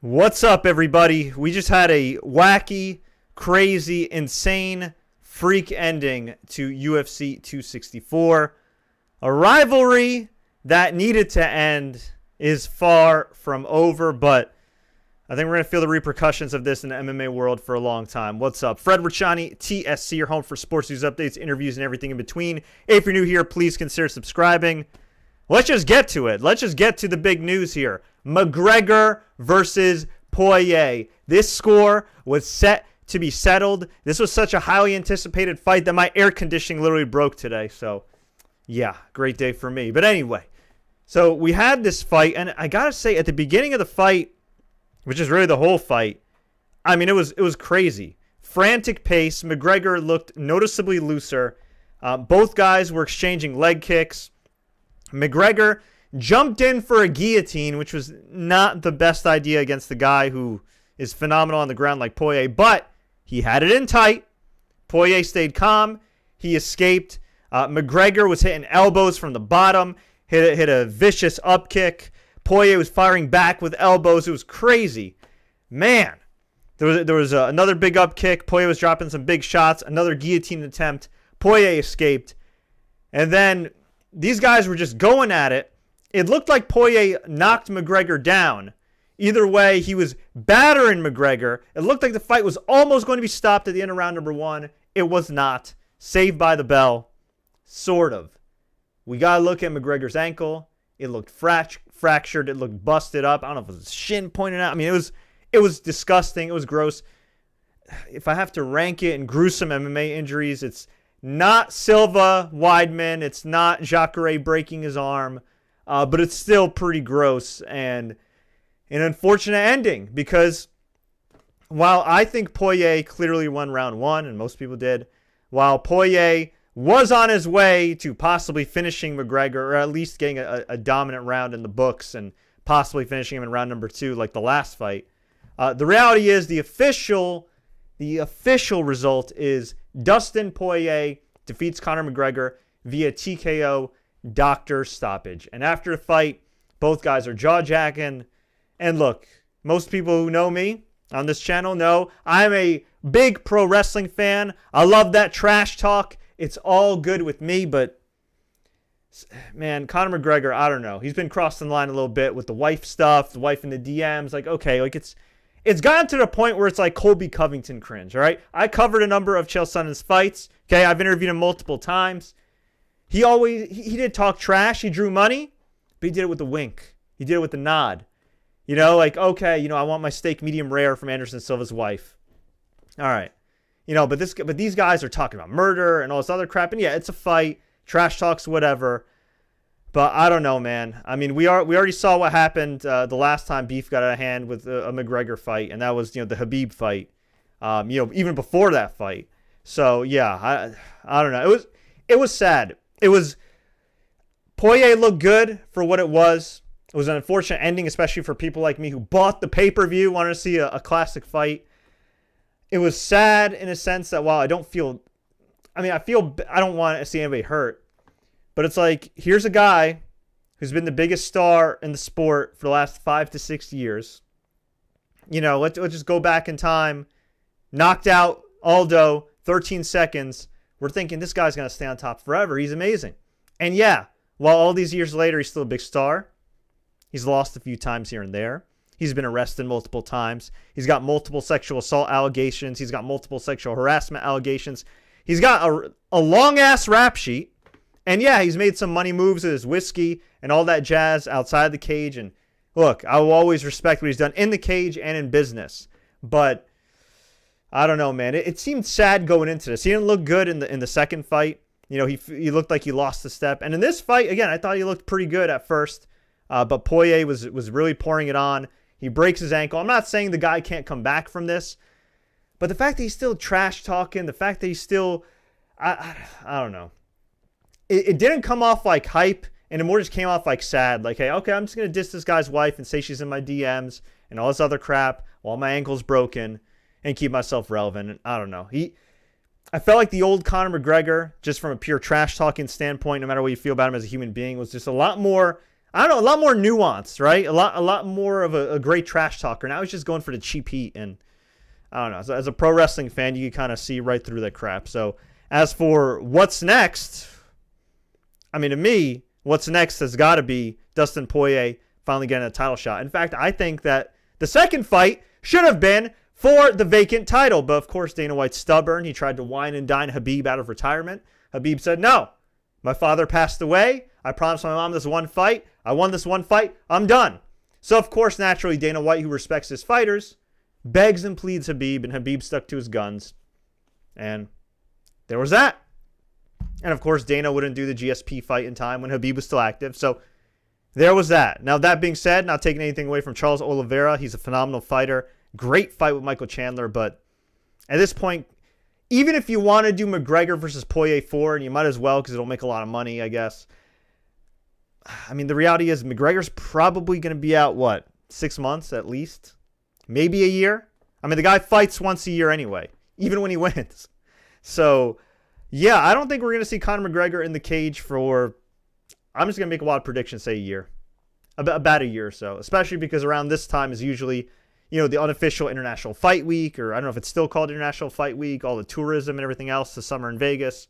What's up, everybody? We just had a wacky, crazy, insane, freak ending to UFC 264. A rivalry that needed to end is far from over, but I think we're going to feel the repercussions of this in the MMA world for a long time. What's up? Fred Richani, TSC, your home for sports news updates, interviews, and everything in between. If you're new here, please consider subscribing. Let's just get to it. Let's just get to the big news here. McGregor versus Poirier. This score was set to be settled. This was such a highly anticipated fight that my air conditioning literally broke today. So, yeah, great day for me. But anyway, so we had this fight, and I got to say, at the beginning of the fight, which is really the whole fight, I mean, it was crazy. Frantic pace. McGregor looked noticeably looser. Both guys were exchanging leg kicks. McGregor jumped in for a guillotine, which was not the best idea against the guy who is phenomenal on the ground like Poirier, but he had it in tight. Poirier stayed calm. He escaped. McGregor was hitting elbows from the bottom, hit a vicious up kick. Poirier was firing back with elbows. It was crazy. Man, there was another big up kick. Poirier was dropping some big shots. Another guillotine attempt. Poirier escaped. And then these guys were just going at it. It looked like Poirier knocked McGregor down. Either way, he was battering McGregor. It looked like the fight was almost going to be stopped at the end of round number one. It was not. Saved by the bell. Sort of. We got to look at McGregor's ankle. It looked fractured. It looked busted up. I don't know if it was his shin pointing out. I mean, it was disgusting. It was gross. If I have to rank it in gruesome MMA injuries, it's not Silva Weidman. It's not Jacare breaking his arm. But it's still pretty gross and an unfortunate ending because while I think Poirier clearly won round one, and most people did, while Poirier was on his way to possibly finishing McGregor or at least getting a dominant round in the books and possibly finishing him in round number two like the last fight, the reality is the official result is Dustin Poirier defeats Conor McGregor via TKO doctor stoppage. And after the fight, both guys are jaw-jacking. And look, most people who know me on this channel know I'm a big pro wrestling fan. I love that trash talk. It's all good with me, but man, Conor McGregor, I don't know. He's been crossing the line a little bit with the wife stuff, the wife in the DMs. Like, okay, like it's gotten to the point where it's like Colby Covington cringe, all right? I covered a number of Chael Sonnen's fights. Okay, I've interviewed him multiple times. He did talk trash. He drew money, but he did it with a wink. He did it with a nod. You know, like, okay, I want my steak medium rare from Anderson Silva's wife. All right. But these guys are talking about murder and all this other crap. And yeah, it's a fight. Trash talks, whatever. But I don't know, man. I mean, we already saw what happened the last time beef got out of hand with a McGregor fight, and that was, the Khabib fight. Even before that fight. So yeah, I don't know. It was sad. Poirier looked good for what it was. It was an unfortunate ending, especially for people like me who bought the pay-per-view, wanted to see a classic fight. It was sad in a sense that while I don't want to see anybody hurt, but it's like, here's a guy who's been the biggest star in the sport for the last 5 to 6 years. Let's just go back in time. Knocked out Aldo, 13 seconds. We're thinking this guy's going to stay on top forever. He's amazing. And yeah, while all these years later, he's still a big star. He's lost a few times here and there. He's been arrested multiple times. He's got multiple sexual assault allegations. He's got multiple sexual harassment allegations. He's got a long-ass rap sheet. And yeah, he's made some money moves with his whiskey and all that jazz outside the cage. And look, I will always respect what he's done in the cage and in business. But I don't know, man. It seemed sad going into this. He didn't look good in the second fight. He looked like he lost a step. And in this fight, again, I thought he looked pretty good at first. But Poirier was really pouring it on. He breaks his ankle. I'm not saying the guy can't come back from this. But the fact that he's still trash talking, the fact that he's still, I don't know. It didn't come off like hype. And it more just came off like sad. Like, hey, okay, I'm just going to diss this guy's wife and say she's in my DMs and all this other crap while my ankle's broken and keep myself relevant. And I don't know. I felt like the old Conor McGregor, just from a pure trash talking standpoint, no matter what you feel about him as a human being, was just a lot more I don't know, a lot more nuance, right? A lot more of a great trash talker. Now he's just going for the cheap heat, and I don't know. So as a pro wrestling fan, you can kind of see right through that crap. So as for what's next, I mean, to me, what's next has got to be Dustin Poirier finally getting a title shot. In fact, I think that the second fight should have been for the vacant title. But of course, Dana White's stubborn. He tried to wine and dine Khabib out of retirement. Khabib said, no, my father passed away. I promised my mom this one fight. I won this one fight. I'm done. So, of course, naturally, Dana White, who respects his fighters, begs and pleads Khabib, and Khabib stuck to his guns. And there was that. And, of course, Dana wouldn't do the GSP fight in time when Khabib was still active. So, there was that. Now, that being said, not taking anything away from Charles Oliveira. He's a phenomenal fighter. Great fight with Michael Chandler. But at this point, even if you want to do McGregor versus Poirier 4, and you might as well because it'll make a lot of money, I guess. I mean, the reality is McGregor's probably going to be out, 6 months at least? Maybe a year? I mean, the guy fights once a year anyway, even when he wins. So, yeah, I don't think we're going to see Conor McGregor in the cage for, I'm just going to make a wild prediction, say a year. About a year or so, especially because around this time is usually, the unofficial International Fight Week, or I don't know if it's still called International Fight Week, all the tourism and everything else, the summer in Vegas.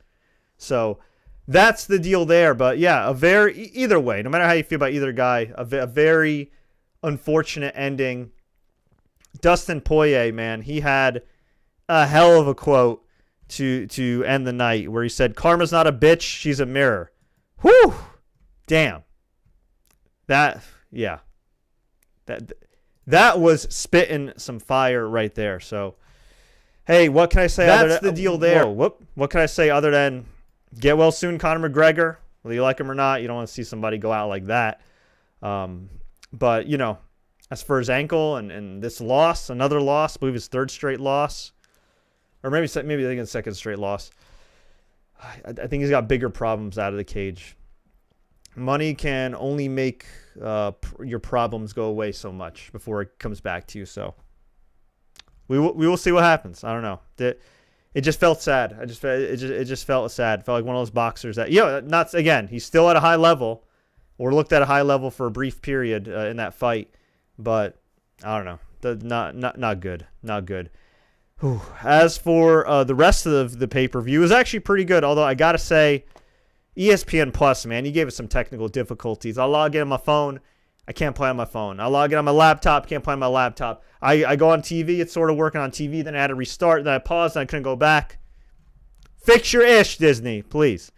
So, that's the deal there. But yeah, either way, no matter how you feel about either guy, a very unfortunate ending. Dustin Poirier, man, he had a hell of a quote to end the night where he said, "Karma's not a bitch, she's a mirror." Whew! Damn. That was spitting some fire right there. So, hey, what can I say? That's the deal there. What can I say other than get well soon, Conor McGregor? Whether you like him or not, you don't want to see somebody go out like that. But, as for his ankle and this loss, another loss, I believe his third straight loss, or maybe I think his second straight loss. I think he's got bigger problems out of the cage. Money can only make your problems go away so much before it comes back to you. So we will see what happens. I don't know. It just felt sad. It just felt sad. It felt like one of those boxers that, not again. He's still at a high level, or looked at a high level for a brief period in that fight, but I don't know. Not good. Not good. Whew. As for the rest of the pay-per-view, it was actually pretty good. Although I gotta say, ESPN Plus, man, he gave us some technical difficulties. I log in on my phone. I can't play on my phone. I log in on my laptop. Can't play on my laptop. I go on TV. It's sort of working on TV. Then I had to restart. Then I paused. And I couldn't go back. Fix your ish, Disney, please.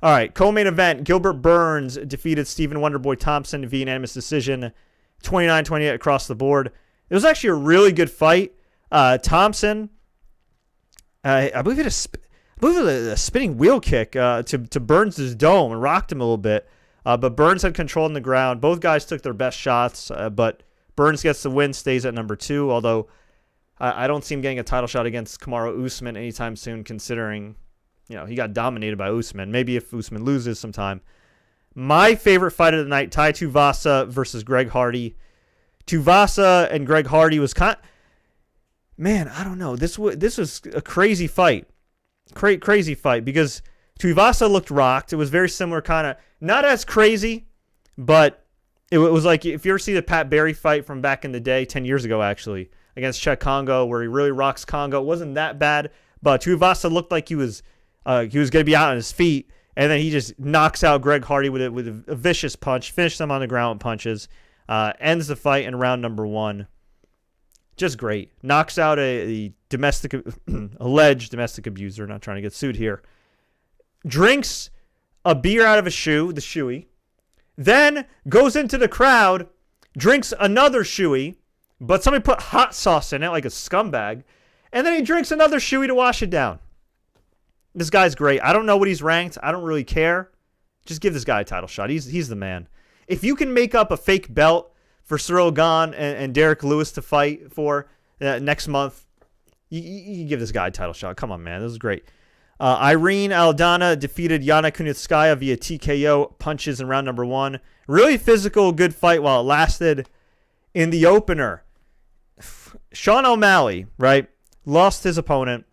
All right, co-main event. Gilbert Burns defeated Stephen Wonderboy Thompson via unanimous decision, 29-28 across the board. It was actually a really good fight. Thompson, I believe it a spinning wheel kick to Burns' dome and rocked him a little bit. But Burns had control on the ground. Both guys took their best shots, but Burns gets the win, stays at number 2, although I don't see him getting a title shot against Kamaru Usman anytime soon, considering he got dominated by Usman. Maybe if Usman loses sometime. My favorite fight of the night, Tai Tuivasa versus Greg Hardy. Tuivasa and Greg Hardy was man, I don't know. This was a crazy fight. Crazy fight because Tuivasa looked rocked. It was very similar, kind of not as crazy, but it was like if you ever see the Pat Barry fight from back in the day, 10 years ago actually, against Chet Congo, where he really rocks Congo. It wasn't that bad, but Tuivasa looked like he was going to be out on his feet, and then he just knocks out Greg Hardy with a vicious punch, finished him on the ground with punches, ends the fight in round number 1. Just great. Knocks out a alleged domestic abuser. Not trying to get sued here. Drinks a beer out of a shoe, the shoey. Then goes into the crowd, drinks another shoey, but somebody put hot sauce in it like a scumbag. And then he drinks another shoey to wash it down. This guy's great. I don't know what he's ranked. I don't really care. Just give this guy a title shot. He's the man. If you can make up a fake belt for Cyril Gane and Derek Lewis to fight for next month, you give this guy a title shot. Come on, man. This is great. Irene Aldana defeated Yana Kunitskaya via TKO punches in round number 1. Really physical, good fight while it lasted. In the opener, Sean O'Malley, right, lost his opponent.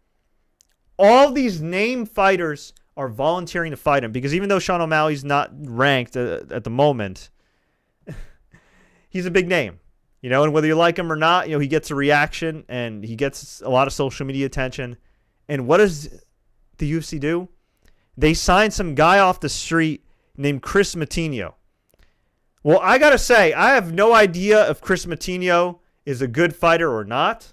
All these named fighters are volunteering to fight him because even though Sean O'Malley's not ranked at the moment, he's a big name, and whether you like him or not, he gets a reaction and he gets a lot of social media attention. And what does the UFC do? They signed some guy off the street named Chris Matinho. Well, I got to say, I have no idea if Chris Matinho is a good fighter or not.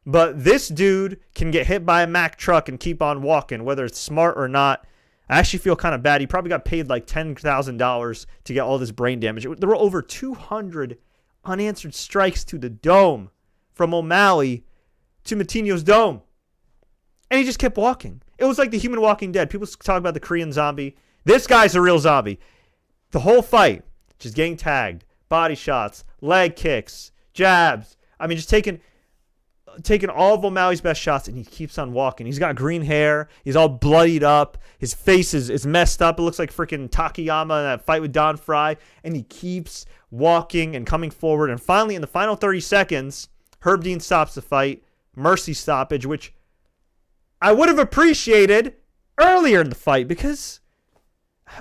But this dude can get hit by a Mack truck and keep on walking, whether it's smart or not. I actually feel kind of bad. He probably got paid like $10,000 to get all this brain damage. There were over 200 unanswered strikes to the dome from O'Malley to Matinho's dome. And he just kept walking. It was like the human walking dead. People talk about the Korean zombie. This guy's a real zombie. The whole fight, just getting tagged, body shots, leg kicks, jabs. I mean, just taking all of O'Malley's best shots, and he keeps on walking. He's got green hair. He's all bloodied up. His face is messed up. It looks like freaking Takayama in that fight with Don Fry. And he keeps walking and coming forward. And finally, in the final 30 seconds, Herb Dean stops the fight. Mercy stoppage, which I would have appreciated earlier in the fight because,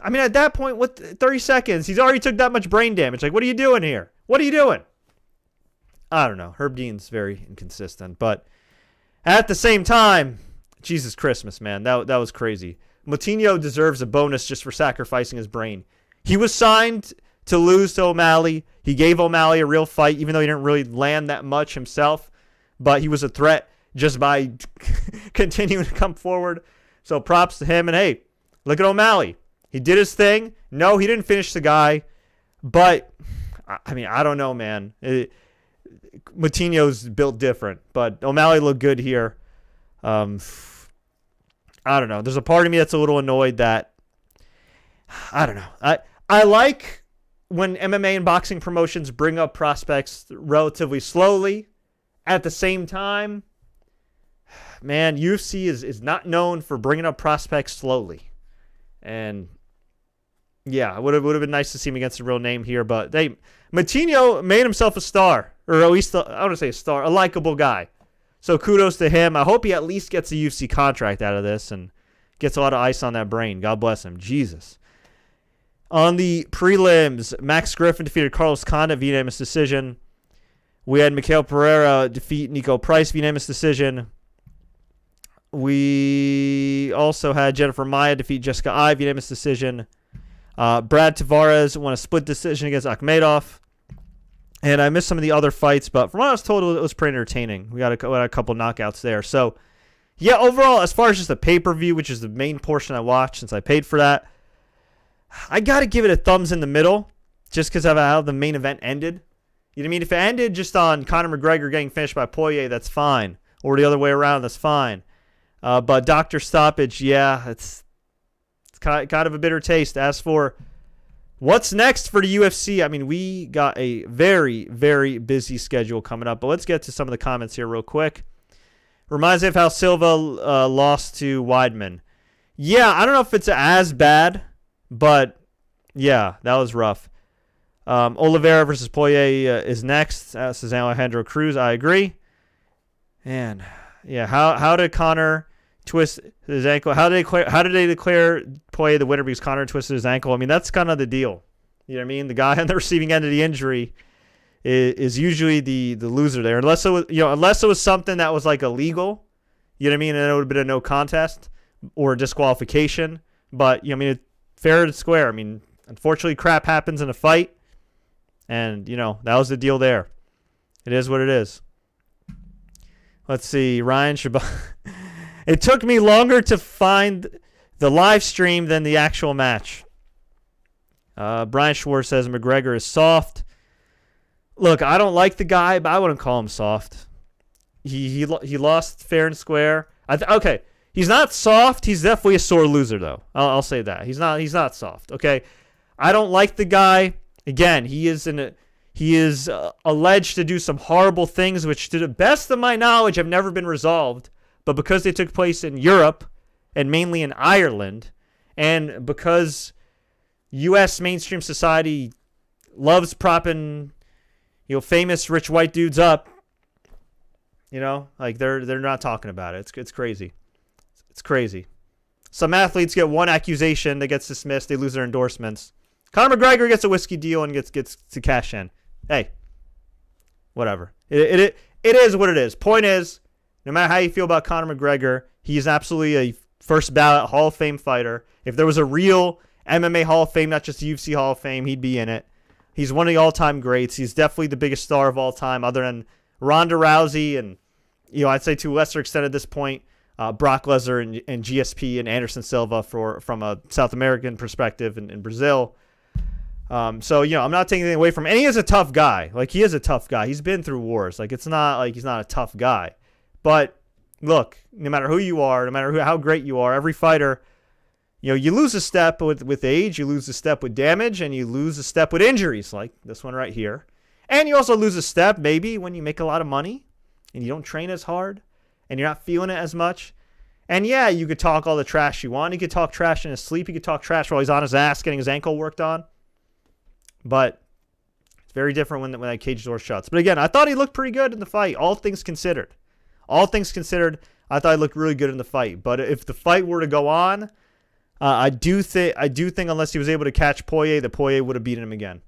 I mean, at that point, 30 seconds, he's already took that much brain damage. Like, what are you doing here? What are you doing? I don't know. Herb Dean's very inconsistent. But at the same time, Jesus Christmas, man. That was crazy. Matinho deserves a bonus just for sacrificing his brain. He was signed to lose to O'Malley. He gave O'Malley a real fight, even though he didn't really land that much himself. But he was a threat just by continuing to come forward. So props to him. And hey, look at O'Malley. He did his thing. No, he didn't finish the guy. But, I mean, I don't know, man. Matinho's built different. But O'Malley looked good here. I don't know. There's a part of me that's a little annoyed that, I don't know. I like when MMA and boxing promotions bring up prospects relatively slowly. At the same time, man, UFC is not known for bringing up prospects slowly. And yeah, it would have been nice to see him against a real name here. But Matinho made himself a star, or at least, I want to say a star, a likable guy. So kudos to him. I hope he at least gets a UFC contract out of this and gets a lot of ice on that brain. God bless him. Jesus. On the prelims, Max Griffin defeated Carlos Condit via unanimous decision. We had Mikael Pereira defeat Nico Price via unanimous decision. We also had Jennifer Maia defeat Jessica Eye via unanimous decision. Brad Tavares won a split decision against Akhmedov. And I missed some of the other fights, but from what I was told, it was pretty entertaining. We had a couple knockouts there. So, yeah, overall, as far as just the pay-per-view, which is the main portion I watched since I paid for that, I got to give it a thumbs in the middle just because of how the main event ended. You know what I mean? If it ended just on Conor McGregor getting finished by Poirier, that's fine. Or the other way around, that's fine. But Dr. Stoppage, yeah, it's kind of a bitter taste. As for what's next for the UFC, I mean, we got a very, very busy schedule coming up. But let's get to some of the comments here real quick. Reminds me of how Silva lost to Weidman. Yeah, I don't know if it's as bad, but yeah, that was rough. Oliveira versus Poirier is next. Says Alejandro Cruz. I agree. And yeah, how did Conor twist his ankle? How did they declare Poirier the winner because Conor twisted his ankle? I mean, that's kind of the deal. You know what I mean? The guy on the receiving end of the injury is usually the loser there, unless it was something that was like illegal. You know what I mean? And it would have been a no contest or a disqualification. But fair and square. I mean, unfortunately, crap happens in a fight, and that was the deal there. It is what it is. Let's see, Ryan Shabbat. It took me longer to find the live stream than the actual match. Brian Schwartz says McGregor is soft. Look, I don't like the guy, but I wouldn't call him soft. He lost fair and square. Okay, he's not soft. He's definitely a sore loser, though. I'll say that. He's not soft. Okay, I don't like the guy. Again, he is alleged to do some horrible things, which, to the best of my knowledge, have never been resolved. But because they took place in Europe and mainly in Ireland, and because U.S. mainstream society loves propping, famous rich white dudes up, like they're not talking about it. It's crazy. It's crazy. Some athletes get one accusation that gets dismissed. They lose their endorsements. Conor McGregor gets a whiskey deal and gets to cash in. hey, whatever. It is what it is. Point is, no matter how you feel about Conor McGregor, he's absolutely a first ballot Hall of Fame fighter. If there was a real MMA Hall of Fame, not just the UFC Hall of Fame, he'd be in it. He's one of the all-time greats. He's definitely the biggest star of all time, other than Ronda Rousey and, I'd say to a lesser extent at this point, Brock Lesnar and GSP and Anderson Silva from a South American perspective in Brazil. So, I'm not taking anything away from him. And he is a tough guy. Like, he is a tough guy. He's been through wars. Like, it's not like he's not a tough guy. But, look, no matter who you are, no matter how great you are, every fighter, you lose a step with age, you lose a step with damage, and you lose a step with injuries, like this one right here. And you also lose a step maybe when you make a lot of money and you don't train as hard and you're not feeling it as much. And yeah, you could talk all the trash you want. You could talk trash in his sleep. You could talk trash while he's on his ass getting his ankle worked on. But it's very different when that cage door shuts. But again, I thought he looked pretty good in the fight, all things considered. All things considered, I thought he looked really good in the fight. But if the fight were to go on, I do think unless he was able to catch Poirier, that Poirier would have beaten him again.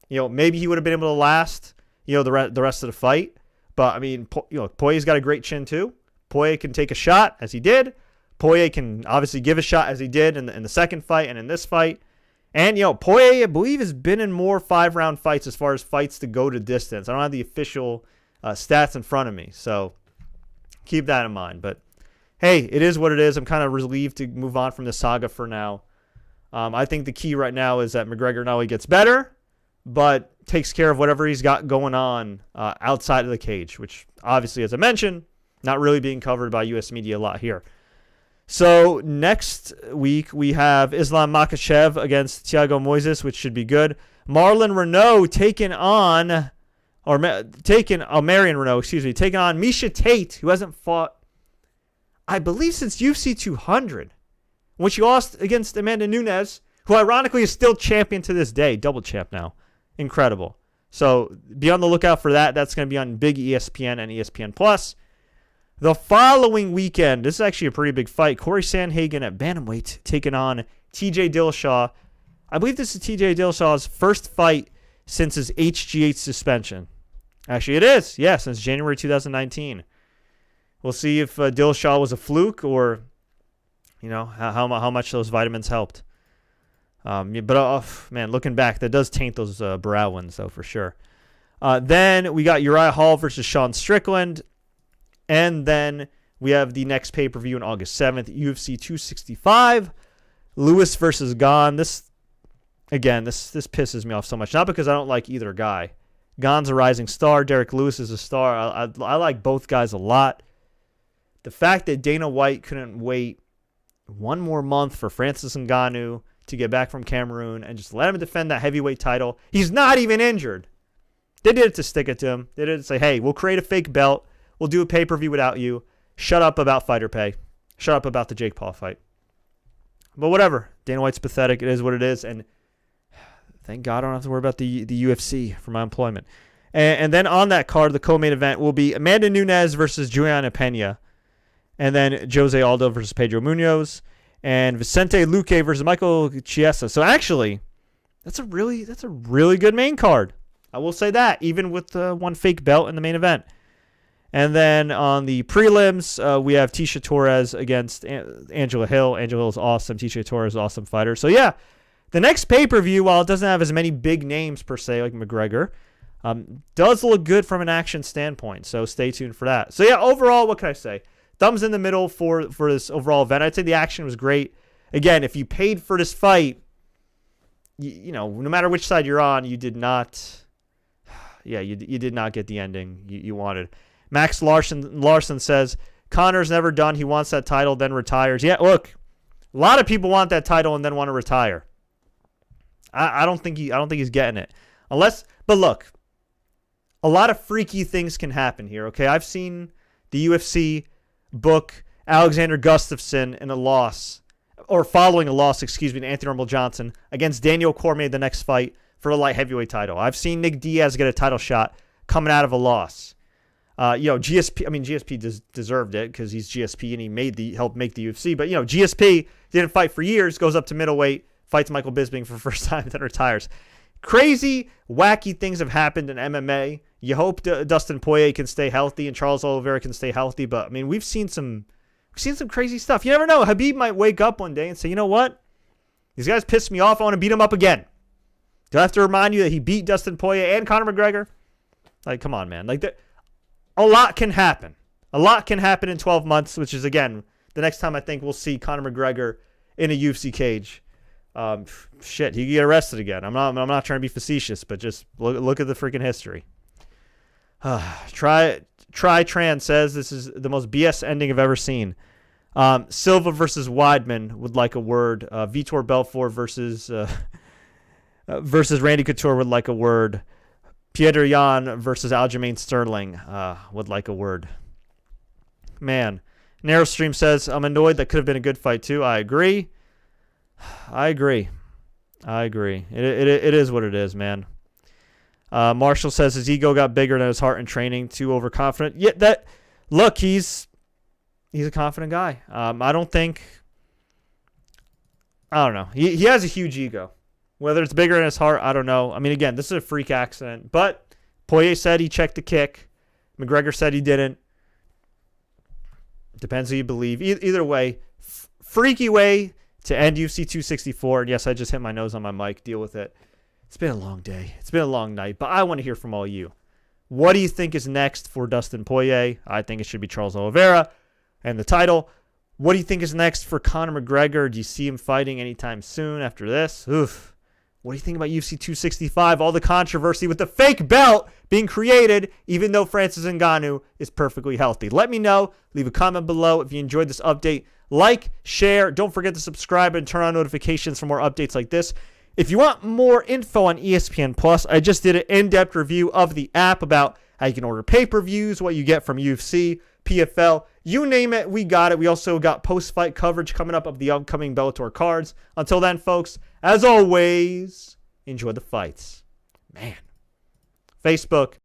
Maybe he would have been able to last, the rest of the fight. But I mean, Poirier's got a great chin too. Poirier can take a shot as he did. Poirier can obviously give a shot as he did in the second fight and in this fight. And Poirier, I believe, has been in more 5-round fights as far as fights to go to distance. I don't have the official stats in front of me, so keep that in mind. But hey, it is what it is. I'm kind of relieved to move on from the saga for now. I think the key right now is that McGregor not only gets better, but takes care of whatever he's got going on outside of the cage, which obviously, as I mentioned, not really being covered by U.S. media a lot here. So next week, we have Islam Makhachev against Thiago Moises, which should be good. Marlon Renault taking on Misha Tate, who hasn't fought, I believe, since UFC 200, when she lost against Amanda Nunes, who ironically is still champion to this day, double champ now. Incredible. So be on the lookout for that. That's going to be on big ESPN and ESPN Plus. The following weekend, this is actually a pretty big fight. Corey Sandhagen at bantamweight taking on TJ Dillashaw. I believe this is TJ Dillashaw's first fight since his HGH suspension. Actually, it is. Yeah, since January 2019. We'll see if Dillashaw was a fluke or, how much those vitamins helped. Man, looking back, that does taint those brow ones, though, for sure. Then we got Uriah Hall versus Sean Strickland. And then we have the next pay-per-view on August 7th, UFC 265, Lewis versus Gane. This pisses me off so much. Not because I don't like either guy. Gane's a rising star. Derek Lewis is a star. I like both guys a lot. The fact that Dana White couldn't wait one more month for Francis Ngannou to get back from Cameroon and just let him defend that heavyweight title. He's not even injured. They did it to stick it to him. They did it to say, hey, we'll create a fake belt. We'll do a pay-per-view without you. Shut up about fighter pay. Shut up about the Jake Paul fight. But whatever. Dana White's pathetic. It is what it is. And thank God I don't have to worry about the UFC for my employment. And then on that card, the co-main event will be Amanda Nunes versus Juliana Pena. And then Jose Aldo versus Pedro Munoz. And Vicente Luque versus Michael Chiesa. So actually, that's a really good main card. I will say that, even with one fake belt in the main event. And then on the prelims, we have Tisha Torres against Angela Hill. Angela Hill is awesome. Tisha Torres is an awesome fighter. So, yeah, the next pay-per-view, while it doesn't have as many big names, per se, like McGregor, does look good from an action standpoint. So stay tuned for that. So, yeah, overall, what can I say? Thumbs in the middle for this overall event. I'd say the action was great. Again, if you paid for this fight, no matter which side you're on, you did not, you did not get the ending you wanted. Max Larson says, Conor's never done. He wants that title, then retires. Yeah, look, a lot of people want that title and then want to retire. I don't think he's getting it. But look, a lot of freaky things can happen here, okay? I've seen the UFC book Alexander Gustafsson in a loss, or following a loss, to Anthony Rumble Johnson against Daniel Cormier the next fight for the light heavyweight title. I've seen Nick Diaz get a title shot coming out of a loss. GSP deserved it because he's GSP and he helped make the UFC. But, GSP didn't fight for years, goes up to middleweight, fights Michael Bisping for the first time, then retires. crazy, wacky things have happened in MMA. You hope Dustin Poirier can stay healthy and Charles Oliveira can stay healthy. But, I mean, we've seen some crazy stuff. You never know. Habib might wake up one day and say, you know what? These guys pissed me off. I want to beat him up again. Do I have to remind you that he beat Dustin Poirier and Conor McGregor? Like, come on, man. Like, a lot can happen. A lot can happen in 12 months, which is, again, the next time I think we'll see Conor McGregor in a UFC cage. Shit, he could get arrested again. I'm not trying to be facetious, but just look at the freaking history. Tran says this is the most BS ending I've ever seen. Silva versus Weidman would like a word. Vitor Belfort versus Randy Couture would like a word. Petr Yan versus Aljamain Sterling would like a word. Man, Narrow Stream says I'm annoyed. That could have been a good fight too. I agree. It is what it is, man. Marshall says his ego got bigger than his heart in training. Too overconfident. Yeah, look, he's a confident guy. I don't know. He has a huge ego. Whether it's bigger than his heart, I don't know. I mean, again, this is a freak accident. But Poirier said he checked the kick. McGregor said he didn't. Depends who you believe. Either way, freaky way to end UFC 264. And yes, I just hit my nose on my mic. Deal with it. It's been a long day. It's been a long night. But I want to hear from all you. What do you think is next for Dustin Poirier? I think it should be Charles Oliveira and the title. What do you think is next for Conor McGregor? Do you see him fighting anytime soon after this? Oof. What do you think about UFC 265? All the controversy with the fake belt being created, even though Francis Ngannou is perfectly healthy. Let me know. Leave a comment below if you enjoyed this update. Like, share. Don't forget to subscribe and turn on notifications for more updates like this. If you want more info on ESPN Plus, I just did an in-depth review of the app about how you can order pay-per-views, what you get from UFC, PFL, you name it, we got it. We also got post-fight coverage coming up of the upcoming Bellator cards. Until then, folks, as always, enjoy the fights. Man. Facebook.